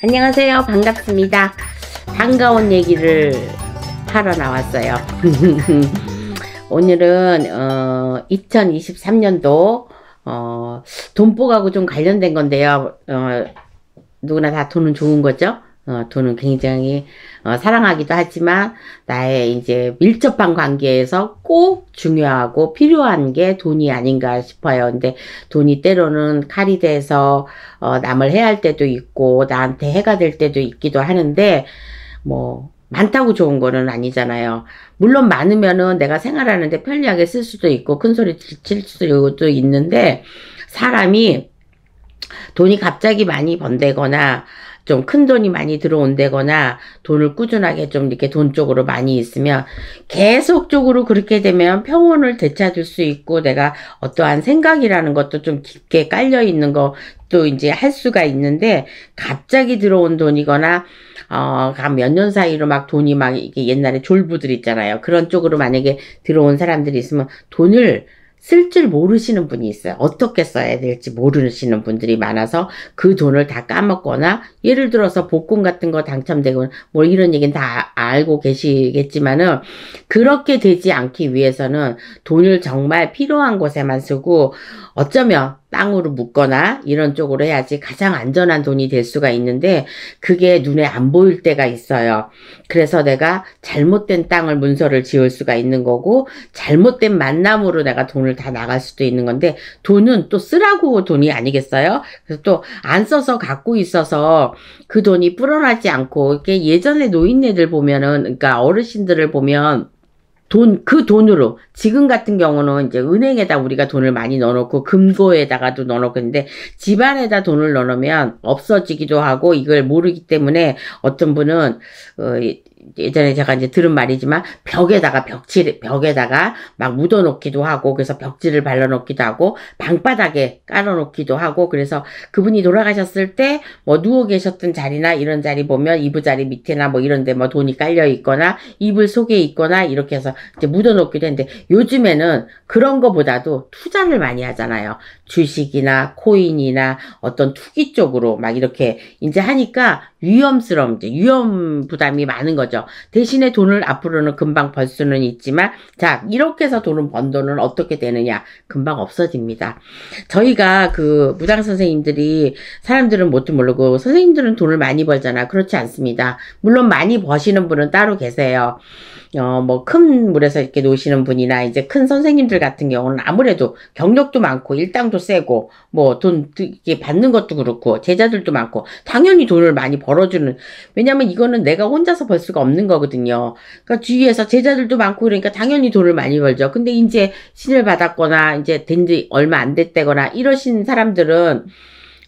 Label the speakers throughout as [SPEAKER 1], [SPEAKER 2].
[SPEAKER 1] 안녕하세요. 반갑습니다. 반가운 얘기를 하러 나왔어요. 오늘은 2023년도 돈복하고 좀 관련된 건데요. 누구나 다 돈은 좋은 거죠. 돈은 굉장히 사랑하기도 하지만 나의 이제 밀접한 관계에서 꼭 중요하고 필요한 게 돈이 아닌가 싶어요. 근데 돈이 때로는 칼이 돼서 남을 해할 때도 있고 나한테 해가 될 때도 있기도 하는데 뭐 많다고 좋은 거는 아니잖아요. 물론 많으면은 내가 생활하는데 편리하게 쓸 수도 있고 큰 소리 칠 수도 있는데 사람이 돈이 갑자기 많이 번되거나 좀 큰 돈이 많이 들어온다거나 돈을 꾸준하게 좀 이렇게 돈 쪽으로 많이 있으면 계속적으로 그렇게 되면 평온을 되찾을 수 있고 내가 어떠한 생각이라는 것도 좀 깊게 깔려 있는 것도 이제 할 수가 있는데 갑자기 들어온 돈이거나 한 몇 년 사이로 막 돈이 막 이게 옛날에 졸부들 있잖아요. 그런 쪽으로 만약에 들어온 사람들이 있으면 돈을 쓸 줄 모르시는 분이 있어요. 어떻게 써야 될지 모르시는 분들이 많아서 그 돈을 다 까먹거나 예를 들어서 복권 같은 거 당첨되고 뭐 이런 얘기는 다 알고 계시겠지만은 그렇게 되지 않기 위해서는 돈을 정말 필요한 곳에만 쓰고 어쩌면 땅으로 묻거나 이런 쪽으로 해야지 가장 안전한 돈이 될 수가 있는데 그게 눈에 안 보일 때가 있어요. 그래서 내가 잘못된 땅을 문서를 지을 수가 있는 거고 잘못된 만남으로 내가 돈을 다 나갈 수도 있는 건데 돈은 또 쓰라고 돈이 아니겠어요? 그래서 또 안 써서 갖고 있어서 그 돈이 불어나지 않고 이렇게 예전에 노인네들 보면은 그러니까 어르신들을 보면 그 돈으로, 지금 같은 경우는 이제 은행에다 우리가 돈을 많이 넣어놓고 금고에다가도 넣어놓고 있는데 집안에다 돈을 넣어놓으면 없어지기도 하고 이걸 모르기 때문에 어떤 분은, 예전에 제가 이제 들은 말이지만 벽에다가 막 묻어놓기도 하고 그래서 벽지를 발라놓기도 하고 방바닥에 깔아놓기도 하고 그래서 그분이 돌아가셨을 때 뭐 누워 계셨던 자리나 이런 자리 보면 이부자리 밑에나 뭐 이런데 뭐 돈이 깔려 있거나 이불 속에 있거나 이렇게 해서 이제 묻어놓기도 했는데 요즘에는 그런 거보다도 투자를 많이 하잖아요. 주식이나 코인이나 어떤 투기 쪽으로 막 이렇게 이제 하니까 위험 부담이 많은 거죠. 대신에 돈을 앞으로는 금방 벌 수는 있지만 자 이렇게 해서 번 돈은 어떻게 되느냐 금방 없어집니다. 저희가 그 무당 선생님들이 사람들은 뭣도 모르고 선생님들은 돈을 많이 벌잖아. 그렇지 않습니다. 물론 많이 버시는 분은 따로 계세요. 뭐 큰 물에서 이렇게 노시는 분이나 이제 큰 선생님들 같은 경우는 아무래도 경력도 많고 일당도 세고 뭐 돈 이렇게 받는 것도 그렇고 제자들도 많고 당연히 돈을 많이 벌어주는 왜냐면 이거는 내가 혼자서 벌 수가 없는 거거든요. 그러니까 주위에서 제자들도 많고 그러니까 당연히 돈을 많이 벌죠. 근데 이제 신을 받았거나 이제 된 지 얼마 안 됐다거나 이러신 사람들은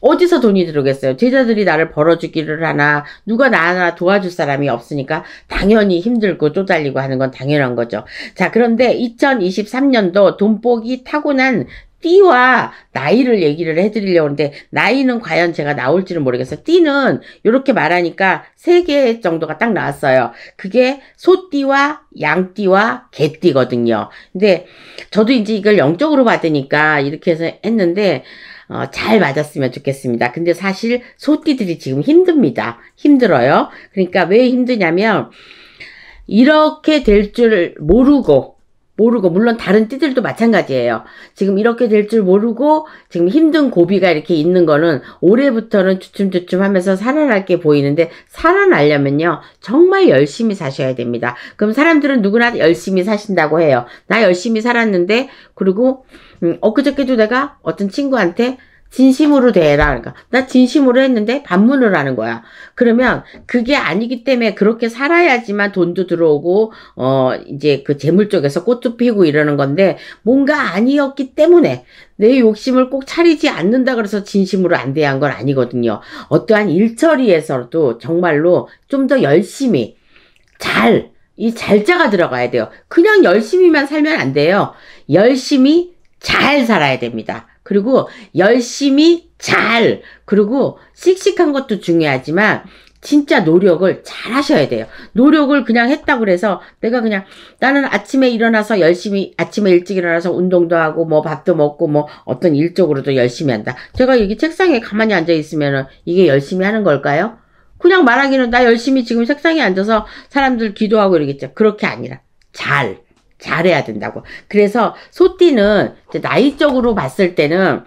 [SPEAKER 1] 어디서 돈이 들어오겠어요? 제자들이 나를 벌어주기를 하나 누가 나 하나 도와줄 사람이 없으니까 당연히 힘들고 쪼달리고 하는 건 당연한 거죠. 자 그런데 2023년도 돈복이 타고난 띠와 나이를 얘기를 해드리려고 하는데 나이는 과연 제가 나올지는 모르겠어요. 띠는 이렇게 말하니까 3개 정도가 딱 나왔어요. 그게 소띠와 양띠와 개띠거든요. 근데 저도 이제 이걸 영적으로 받으니까 이렇게 해서 했는데 잘 맞았으면 좋겠습니다. 근데 사실 소띠들이 지금 힘들어요. 그러니까 왜 힘드냐면 이렇게 될 줄 모르고 물론 다른 띠들도 마찬가지예요. 지금 이렇게 될 줄 모르고 지금 힘든 고비가 이렇게 있는 거는 올해부터는 주춤주춤 하면서 살아날 게 보이는데 살아나려면요 정말 열심히 사셔야 됩니다. 그럼 사람들은 누구나 열심히 사신다고 해요. 나 열심히 살았는데 그리고 엊그저께도 내가 어떤 친구한테 진심으로 대해라. 그러니까 나 진심으로 했는데 반문을 하는 거야. 그러면 그게 아니기 때문에 그렇게 살아야지만 돈도 들어오고 이제 그 재물 쪽에서 꽃도 피고 이러는 건데 뭔가 아니었기 때문에 내 욕심을 꼭 차리지 않는다 그래서 진심으로 안 대한 건 아니거든요. 어떠한 일처리에서도 정말로 좀 더 열심히 이 잘자가 들어가야 돼요. 그냥 열심히만 살면 안 돼요. 열심히 잘 살아야 됩니다. 그리고 열심히 그리고 씩씩한 것도 중요하지만 진짜 노력을 잘 하셔야 돼요. 노력을 그냥 했다고 해서 내가 그냥 나는 아침에 일어나서 열심히 아침에 일찍 일어나서 운동도 하고 뭐 밥도 먹고 뭐 어떤 일적으로도 열심히 한다. 제가 여기 책상에 가만히 앉아 있으면은 이게 열심히 하는 걸까요? 그냥 말하기는 나 열심히 지금 책상에 앉아서 사람들 기도하고 이러겠죠. 그렇게 아니라 잘해야 된다고. 그래서 소띠는 나이적으로 봤을 때는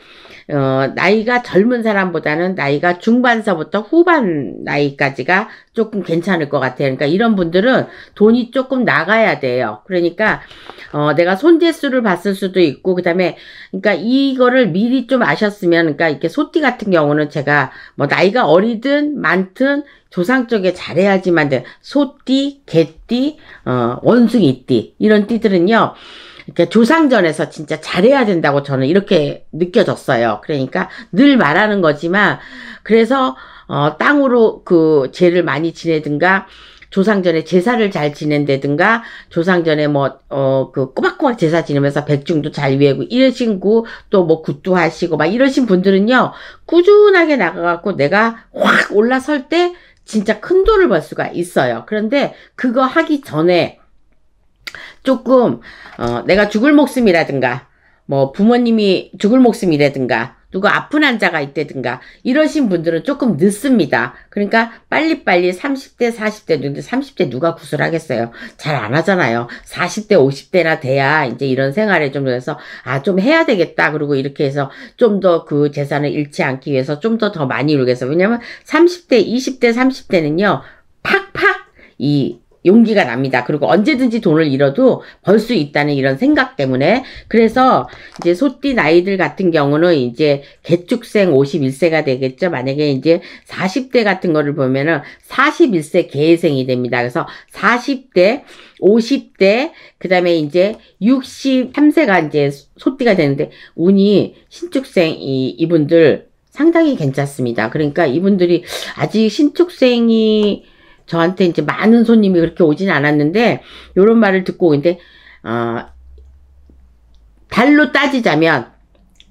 [SPEAKER 1] 나이가 젊은 사람보다는 나이가 중반서부터 후반 나이까지가 조금 괜찮을 것 같아요. 그러니까 이런 분들은 돈이 조금 나가야 돼요. 그러니까 내가 손재수를 봤을 수도 있고, 그 다음에 그러니까 이거를 미리 좀 아셨으면, 그러니까 이렇게 소띠 같은 경우는 제가 뭐 나이가 어리든 많든 조상 쪽에 잘해야지만 돼. 소띠, 개띠, 원숭이띠 이런 띠들은요. 그러니까 조상전에서 진짜 잘해야 된다고 저는 이렇게 느껴졌어요. 그러니까 늘 말하는 거지만, 그래서 땅으로 그 죄를 많이 지내든가, 조상전에 제사를 잘 지낸다든가, 조상전에 그 꼬박꼬박 제사 지내면서 백중도 잘 외우고 이러신 또 뭐 굿도 하시고 막 이러신 분들은요, 꾸준하게 나가갖고 내가 확 올라설 때 진짜 큰 돈을 벌 수가 있어요. 그런데 그거 하기 전에 조금 내가 죽을 목숨이라든가, 뭐 부모님이 죽을 목숨이라든가, 누가 아픈 환자가 있다든가 이러신 분들은 조금 늦습니다. 그러니까 빨리빨리 30대 40대, 근데 30대 누가 구슬하겠어요. 잘 안 하잖아요. 40대 50대나 돼야 이제 이런 생활에 좀 해서 좀 해야 되겠다. 그리고 이렇게 해서 좀 더 그 재산을 잃지 않기 위해서 좀 더 많이 이루기 위해서. 왜냐면 30대 20대 30대는요 팍팍 용기가 납니다. 그리고 언제든지 돈을 잃어도 벌 수 있다는 이런 생각 때문에. 그래서 이제 소띠 나이들 같은 경우는 이제 개축생 51세가 되겠죠. 만약에 이제 40대 같은 거를 보면은 41세 개생이 됩니다. 그래서 40대, 50대, 그 다음에 이제 63세가 이제 소띠가 되는데, 운이 신축생 이분들 상당히 괜찮습니다. 그러니까 이분들이 아직 신축생이 저한테 이제 많은 손님이 그렇게 오진 않았는데, 요런 말을 듣고 오는데, 달로 따지자면,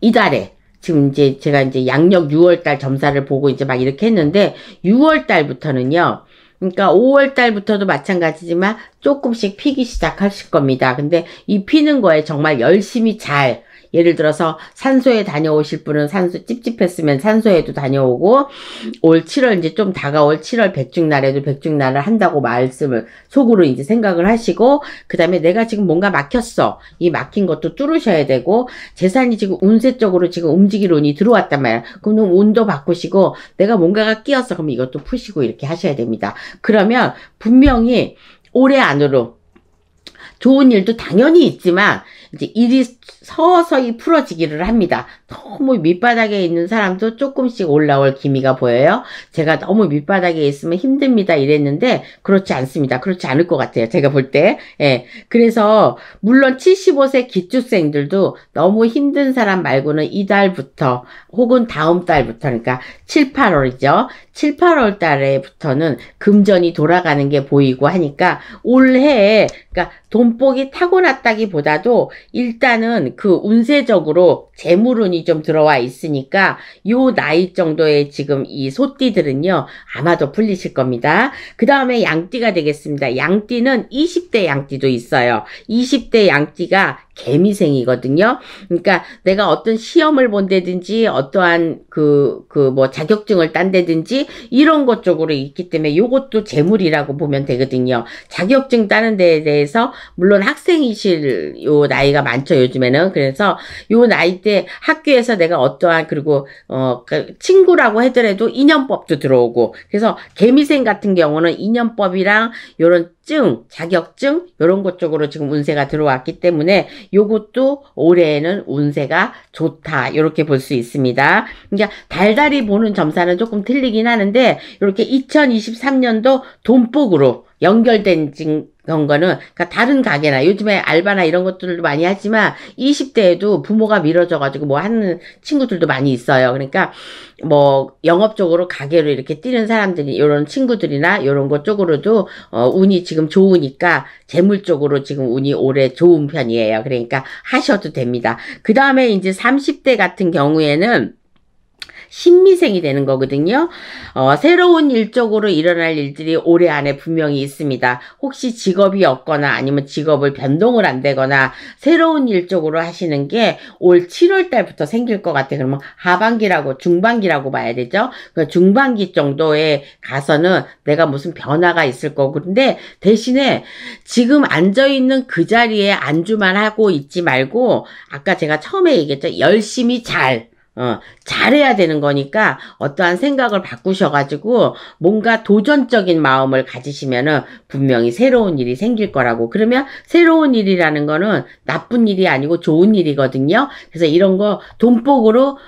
[SPEAKER 1] 이달에, 지금 이제 제가 이제 양력 6월달 점사를 보고 이제 막 이렇게 했는데, 6월달부터는요, 그러니까 5월달부터도 마찬가지지만 조금씩 피기 시작하실 겁니다. 근데 이 피는 거에 정말 열심히 예를 들어서 산소에 다녀오실 분은 산소 찝찝했으면 산소에도 다녀오고, 올 7월 이제 좀 다가올 7월 백중날에도 백중날을 한다고 말씀을 속으로 이제 생각을 하시고, 그 다음에 내가 지금 뭔가 막혔어. 이 막힌 것도 뚫으셔야 되고, 재산이 지금 운세적으로 지금 움직일 운이 들어왔단 말이야. 그럼 운도 바꾸시고, 내가 뭔가가 끼었어. 그럼 이것도 푸시고 이렇게 하셔야 됩니다. 그러면 분명히 올해 안으로 좋은 일도 당연히 있지만 이제 일이 서서히 풀어지기를 합니다. 너무 밑바닥에 있는 사람도 조금씩 올라올 기미가 보여요. 제가 너무 밑바닥에 있으면 힘듭니다 이랬는데 그렇지 않습니다. 그렇지 않을 것 같아요. 제가 볼 때. 예. 그래서 물론 75세 기축생들도 너무 힘든 사람 말고는 이달부터 혹은 다음 달부터, 그러니까 7, 8월이죠. 7, 8월 달에부터는 금전이 돌아가는 게 보이고 하니까 올해에, 그러니까 돈복이 타고났다기보다도 일단은 그 운세적으로 재물운이 좀 들어와 있으니까 요 나이 정도의 지금 이 소띠들은요 아마도 풀리실 겁니다. 그 다음에 양띠가 되겠습니다. 양띠는 20대 양띠도 있어요. 20대 양띠가 개미생이거든요. 그러니까 내가 어떤 시험을 본다든지 어떠한 뭐 자격증을 딴다든지 이런 것 쪽으로 있기 때문에 요것도 재물이라고 보면 되거든요. 자격증 따는 데에 대해서 물론 학생이실 요 나이가 많죠 요즘에는. 그래서 요 나이 때 학교에서 내가 어떠한, 그리고 친구라고 하더라도 인연법도 들어오고, 그래서 개미생 같은 경우는 인연법이랑 요런 자격증 요런 것 쪽으로 지금 운세가 들어왔기 때문에 요것도 올해에는 운세가 좋다 이렇게 볼 수 있습니다. 그러니까 달달이 보는 점사는 조금 틀리긴 하는데, 이렇게 2023년도 돈복으로 연결된 거는, 그러니까 다른 가게나 요즘에 알바나 이런 것들도 많이 하지만 20대에도 부모가 밀어줘가지고 뭐 하는 친구들도 많이 있어요. 그러니까 뭐 영업적으로 가게로 이렇게 뛰는 사람들이, 요런 친구들이나 요런 것 쪽으로도 운이 지금 좋으니까 재물 쪽으로 지금 운이 올해 좋은 편이에요. 그러니까 하셔도 됩니다. 그 다음에 이제 30대 같은 경우에는 신미생이 되는 거거든요. 새로운 일적으로 일어날 일들이 올해 안에 분명히 있습니다. 혹시 직업이 없거나 아니면 직업을 변동을 안 되거나 새로운 일적으로 하시는 게 올 7월 달부터 생길 것 같아요. 그러면 하반기라고 중반기라고 봐야 되죠. 그 중반기 정도에 가서는 내가 무슨 변화가 있을 거고, 근데 대신에 지금 앉아있는 그 자리에 안주만 하고 있지 말고, 아까 제가 처음에 얘기했죠. 열심히 잘해야 되는 거니까 어떠한 생각을 바꾸셔가지고 뭔가 도전적인 마음을 가지시면은 분명히 새로운 일이 생길 거라고. 그러면 새로운 일이라는 거는 나쁜 일이 아니고 좋은 일이거든요. 그래서 이런 거 돈복으로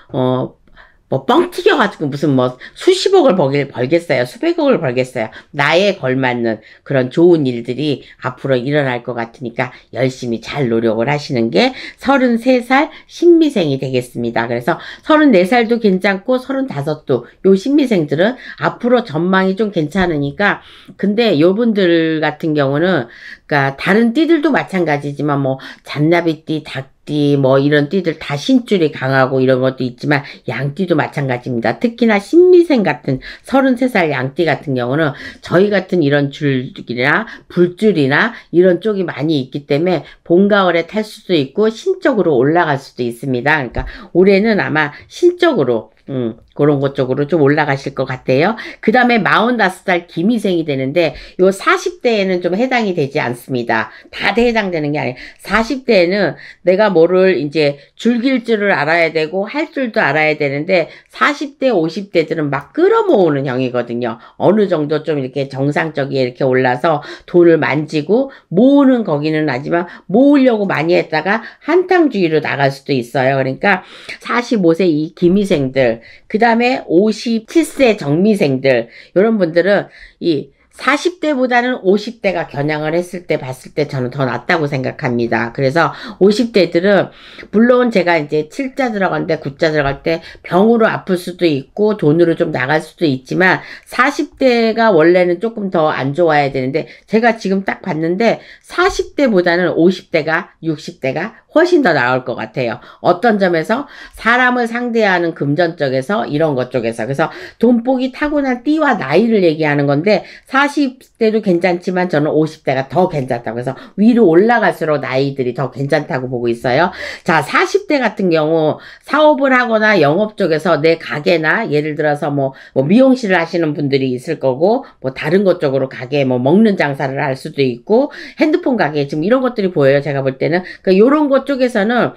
[SPEAKER 1] 뭐 뻥 튀겨가지고 무슨 뭐 수십억을 벌겠어요. 수백억을 벌겠어요. 나에 걸맞는 그런 좋은 일들이 앞으로 일어날 것 같으니까 열심히 잘 노력을 하시는 게 33살 신미생이 되겠습니다. 그래서 34살도 괜찮고 35도 요 신미생들은 앞으로 전망이 좀 괜찮으니까, 근데 요분들 같은 경우는 그러니까 다른 띠들도 마찬가지지만 뭐 잔나비띠, 닭띠 뭐 이런 띠들 다 신줄이 강하고 이런 것도 있지만 양띠도 마찬가지입니다. 특히나 신미생 같은 33살 양띠 같은 경우는 저희 같은 이런 줄이나 불줄이나 이런 쪽이 많이 있기 때문에 봄, 가을에 탈 수도 있고 신적으로 올라갈 수도 있습니다. 그러니까 올해는 아마 신적으로 그런 것 쪽으로 좀 올라가실 것 같아요. 그 다음에 45살 기미생이 되는데 요 40대에는 좀 해당이 되지 않습니다. 다들 해당되는 게 아니에요. 40대에는 내가 뭐를 이제 즐길 줄을 알아야 되고 할 줄도 알아야 되는데 40대 50대들은 막 끌어모으는 형이거든요. 어느 정도 좀 이렇게 정상적이게 이렇게 올라서 돈을 만지고 모으는 거기는 하지만 모으려고 많이 했다가 한탕주의로 나갈 수도 있어요. 그러니까 45세 이 기미생들, 그 다음에 57세 정미생들, 이런 분들은 이 40대보다는 50대가 겨냥을 했을 때 봤을 때 저는 더 낫다고 생각합니다. 그래서 50대들은 물론 제가 이제 7자 들어갈 때 9자 들어갈 때 병으로 아플 수도 있고 돈으로 좀 나갈 수도 있지만 40대가 원래는 조금 더 안 좋아야 되는데 제가 지금 딱 봤는데 40대보다는 50대가 60대가 훨씬 더 나을 것 같아요. 어떤 점에서 사람을 상대하는 금전 쪽에서 이런 것 쪽에서. 그래서 돈복이 타고난 띠와 나이를 얘기하는 건데 40대도 괜찮지만 저는 50대가 더 괜찮다고 해서 위로 올라갈수록 나이들이 더 괜찮다고 보고 있어요. 자, 40대 같은 경우 사업을 하거나 영업 쪽에서 내 가게나 예를 들어서 뭐 미용실을 하시는 분들이 있을 거고 뭐 다른 것 쪽으로 가게 뭐 먹는 장사를 할 수도 있고 핸드폰 가게 지금 이런 것들이 보여요. 제가 볼 때는. 그러니까 요런 것 쪽에서는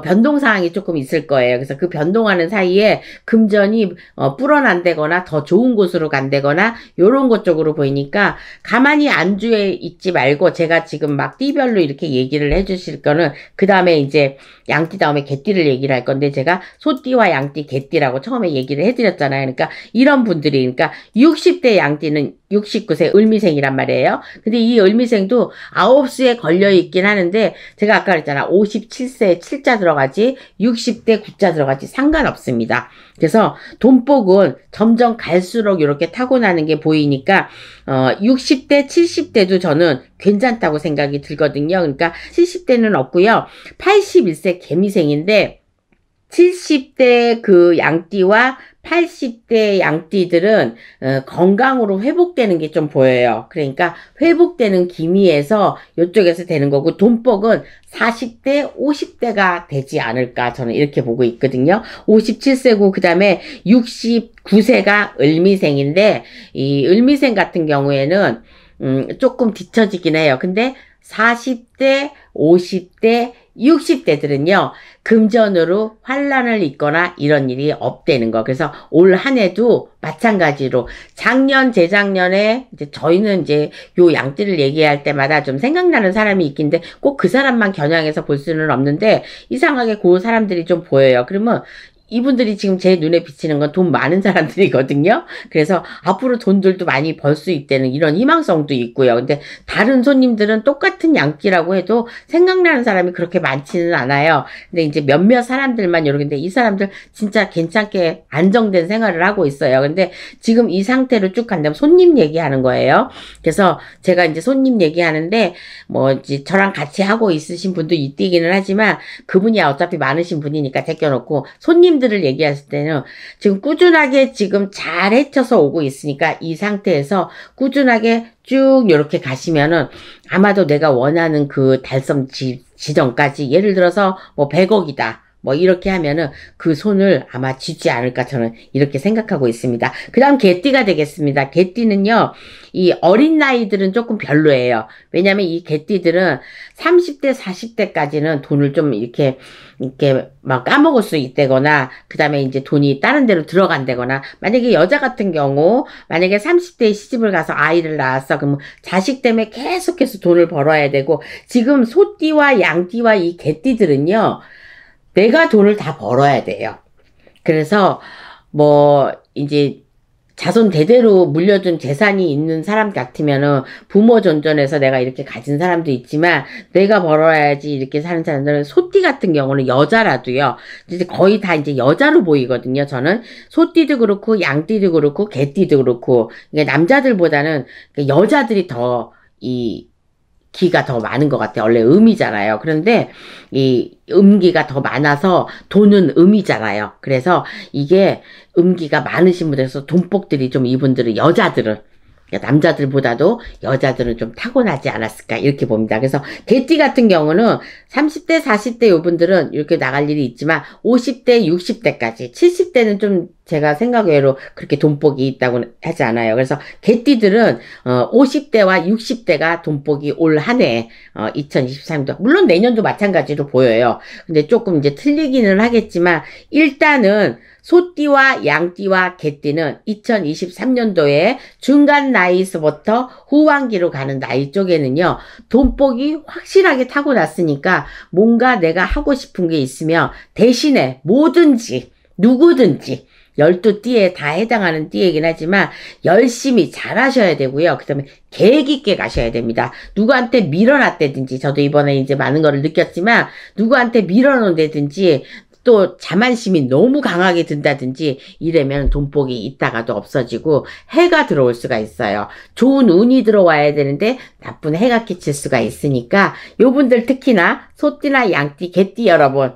[SPEAKER 1] 변동사항이 조금 있을 거예요. 그래서 그 변동하는 사이에 금전이 불어난다거나 더 좋은 곳으로 간다거나 요런 것 쪽으로 보이니까 가만히 안주해 있지 말고 제가 지금 막 띠별로 이렇게 얘기를 해주실 거는 그 다음에 이제 양띠 다음에 개띠를 얘기를 할 건데 제가 소띠와 양띠, 개띠라고 처음에 얘기를 해드렸잖아요. 그러니까 이런 분들이 그러니까 60대 양띠는 69세 을미생이란 말이에요. 근데 이 을미생도 9수에 걸려 있긴 하는데 제가 아까 그랬잖아. 57세에 7자 들어가지 60대 9자 들어가지 상관없습니다. 그래서 돈복은 점점 갈수록 이렇게 타고나는 게 보이니까 60대 70대도 저는 괜찮다고 생각이 들거든요. 그러니까 70대는 없고요. 81세 개미생인데 70대 그 양띠와 80대 양띠들은 건강으로 회복되는 게 좀 보여요. 그러니까 회복되는 기미에서 이쪽에서 되는 거고 돈복은 40대, 50대가 되지 않을까 저는 이렇게 보고 있거든요. 57세고 그 다음에 69세가 을미생인데 이 을미생 같은 경우에는 조금 뒤처지긴 해요. 근데 40대, 50대, 60대들은요, 금전으로 환란을 입거나 이런 일이 없다는 거. 그래서 올 한 해도 마찬가지로 작년, 재작년에 이제 저희는 이제 요 양띠를 얘기할 때마다 좀 생각나는 사람이 있긴데 꼭 그 사람만 겨냥해서 볼 수는 없는데 이상하게 그 사람들이 좀 보여요. 그러면 이분들이 지금 제 눈에 비치는 건 돈 많은 사람들이거든요. 그래서 앞으로 돈들도 많이 벌 수 있다는 이런 희망성도 있고요. 근데 다른 손님들은 똑같은 양띠라고 해도 생각나는 사람이 그렇게 많지는 않아요. 근데 이제 몇몇 사람들만 이러는데 이 사람들 진짜 괜찮게 안정된 생활을 하고 있어요. 근데 지금 이 상태로 쭉 간다면 손님 얘기하는 거예요. 그래서 제가 이제 손님 얘기하는데 뭐 이제 저랑 같이 하고 있으신 분도 있기는 하지만 그분이 어차피 많으신 분이니까 제껴놓고 손님 마인드를 얘기했을 때는 지금 꾸준하게 지금 잘 헤쳐서 오고 있으니까 이 상태에서 꾸준하게 쭉 이렇게 가시면은 아마도 내가 원하는 그 달성 지점까지 예를 들어서 뭐 100억이다. 뭐 이렇게 하면은 그 손을 아마 쥐지 않을까 저는 이렇게 생각하고 있습니다. 그 다음 개띠가 되겠습니다. 개띠는요, 이 어린 나이들은 조금 별로예요. 왜냐면 이 개띠들은 30대, 40대까지는 돈을 좀 이렇게 막 까먹을 수 있다거나, 그 다음에 이제 돈이 다른 데로 들어간다거나, 만약에 여자 같은 경우, 만약에 30대에 시집을 가서 아이를 낳았어. 그러면 자식 때문에 계속해서 돈을 벌어야 되고, 지금 소띠와 양띠와 이 개띠들은요, 내가 돈을 다 벌어야 돼요. 그래서 뭐 이제 자손 대대로 물려준 재산이 있는 사람 같으면은 부모 존전에서 내가 이렇게 가진 사람도 있지만 내가 벌어야지 이렇게 사는 사람들은 소띠 같은 경우는 여자라도요. 이제 거의 다 이제 여자로 보이거든요. 저는 소띠도 그렇고 양띠도 그렇고 개띠도 그렇고 이게 남자들보다는 여자들이 더 기가 더 많은 것 같아요. 원래 음이잖아요. 그런데 이 음기가 더 많아서 돈은 음이잖아요. 그래서 이게 음기가 많으신 분들에서 돈복들이 좀 이분들은 여자들은 남자들보다도 여자들은 좀 타고나지 않았을까 이렇게 봅니다. 그래서 개띠 같은 경우는 30대 40대 요분들은 이렇게 나갈 일이 있지만 50대 60대까지 70대는 좀 제가 생각외로 그렇게 돈복이 있다고 하지 않아요. 그래서 개띠들은 50대와 60대가 돈복이 올 한 해 2023년도 물론 내년도 마찬가지로 보여요. 근데 조금 이제 틀리기는 하겠지만 일단은 소띠와 양띠와 개띠는 2023년도에 중간 나이에서부터 후반기로 가는 나이 쪽에는요, 돈복이 확실하게 타고났으니까 뭔가 내가 하고 싶은 게 있으면 대신에 뭐든지, 누구든지, 12띠에 다 해당하는 띠이긴 하지만 열심히 잘 하셔야 되고요. 그 다음에 계획 있게 가셔야 됩니다. 누구한테 밀어놨다든지, 저도 이번에 이제 많은 거를 느꼈지만, 누구한테 밀어놓는다든지, 또 자만심이 너무 강하게 든다든지 이러면 돈복이 있다가도 없어지고 해가 들어올 수가 있어요. 좋은 운이 들어와야 되는데 나쁜 해가 끼칠 수가 있으니까 요분들 특히나 소띠나 양띠, 개띠 여러분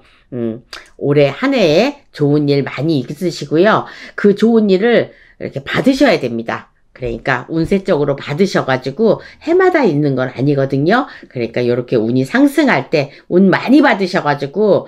[SPEAKER 1] 올해 한 해에 좋은 일 많이 있으시고요. 그 좋은 일을 이렇게 받으셔야 됩니다. 그러니까 운세적으로 받으셔가지고 해마다 있는 건 아니거든요. 그러니까 이렇게 운이 상승할 때 운 많이 받으셔가지고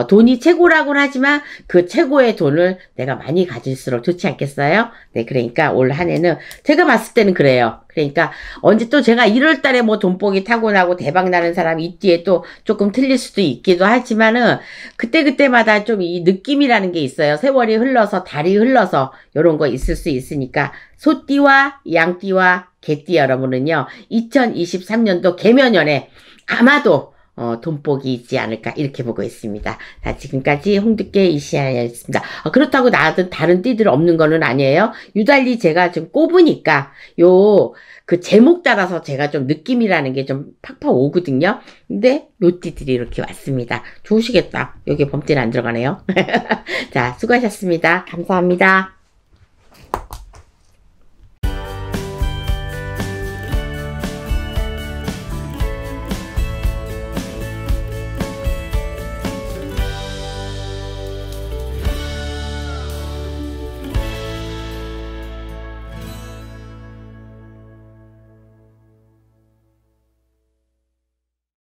[SPEAKER 1] 돈이 최고라고는 하지만 그 최고의 돈을 내가 많이 가질수록 좋지 않겠어요? 네, 그러니까 올 한 해는 제가 봤을 때는 그래요. 그러니까 언제 또 제가 1월 달에 뭐 돈복이 타고나고 대박 나는 사람이 있기에 또 조금 틀릴 수도 있기도 하지만은 그때그때마다 좀 이 느낌이라는 게 있어요. 세월이 흘러서 달이 흘러서 이런 거 있을 수 있으니까 소띠와 양띠와 개띠 여러분은요 2023년도 개면연에 아마도 돈복이 있지 않을까 이렇게 보고 있습니다. 자, 지금까지 홍두깨 이시아였습니다. 그렇다고 나든 다른 띠들 없는 거는 아니에요. 유달리 제가 좀 꼽으니까 그 제목 따라서 제가 좀 느낌이라는 게 좀 팍팍 오거든요. 근데 요 띠들이 이렇게 왔습니다. 좋으시겠다. 여기 범띠는 안 들어가네요. 자, 수고하셨습니다. 감사합니다.